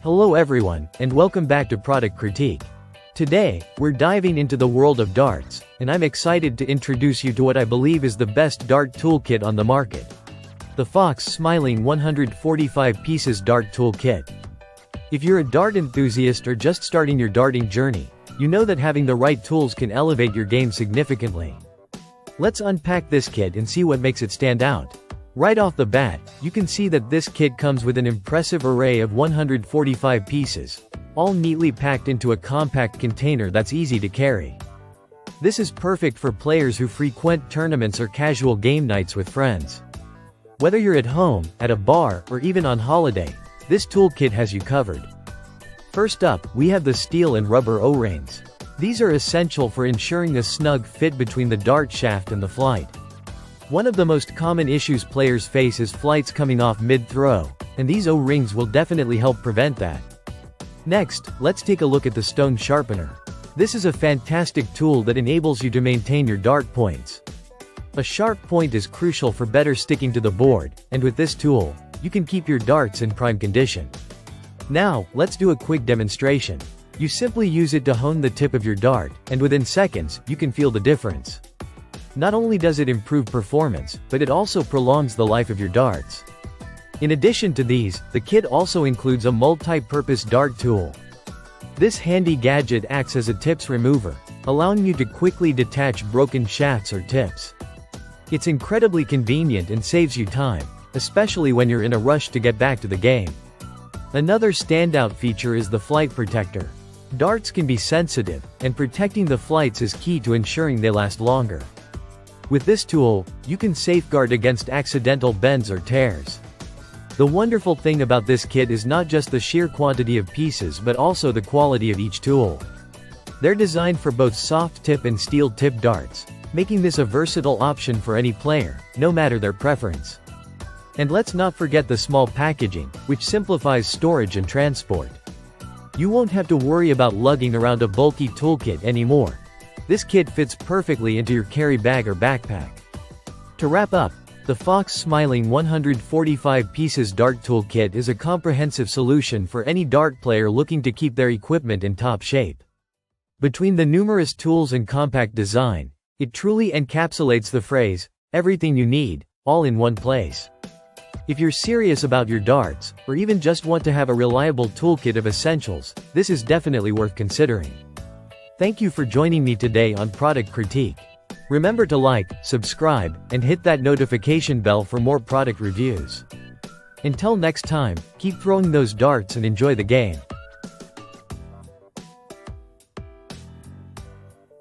Hello everyone, and welcome back to Product Critique. Today, we're diving into the world of darts, and I'm excited to introduce you to what I believe is the best dart toolkit on the market. The Fox Smiling 145 Pieces Dart Toolkit. If you're a dart enthusiast or just starting your darting journey, you know that having the right tools can elevate your game significantly. Let's unpack this kit and see what makes it stand out. Right off the bat, you can see that this kit comes with an impressive array of 145 pieces, all neatly packed into a compact container that's easy to carry. This is perfect for players who frequent tournaments or casual game nights with friends. Whether you're at home, at a bar, or even on holiday, this toolkit has you covered. First up, we have the steel and rubber O-rings. These are essential for ensuring a snug fit between the dart shaft and the flight. One of the most common issues players face is flights coming off mid-throw, and these O-rings will definitely help prevent that. Next, let's take a look at the stone sharpener. This is a fantastic tool that enables you to maintain your dart points. A sharp point is crucial for better sticking to the board, and with this tool, you can keep your darts in prime condition. Now, let's do a quick demonstration. You simply use it to hone the tip of your dart, and within seconds, you can feel the difference. Not only does it improve performance, but it also prolongs the life of your darts. In addition to these, the kit also includes a multi-purpose dart tool. This handy gadget acts as a tips remover, allowing you to quickly detach broken shafts or tips. It's incredibly convenient and saves you time, especially when you're in a rush to get back to the game. Another standout feature is the flight protector. Darts can be sensitive, and protecting the flights is key to ensuring they last longer. With this tool, you can safeguard against accidental bends or tears. The wonderful thing about this kit is not just the sheer quantity of pieces but also the quality of each tool. They're designed for both soft tip and steel tip darts, making this a versatile option for any player, no matter their preference. And let's not forget the small packaging, which simplifies storage and transport. You won't have to worry about lugging around a bulky toolkit anymore. This kit fits perfectly into your carry bag or backpack. To wrap up, the Fox Smiling 145 Pieces Dart Toolkit is a comprehensive solution for any dart player looking to keep their equipment in top shape. Between the numerous tools and compact design, it truly encapsulates the phrase, "everything you need, all in one place." If you're serious about your darts, or even just want to have a reliable toolkit of essentials, this is definitely worth considering. Thank you for joining me today on Product Critique. Remember to like, subscribe, and hit that notification bell for more product reviews. Until next time, keep throwing those darts and enjoy the game.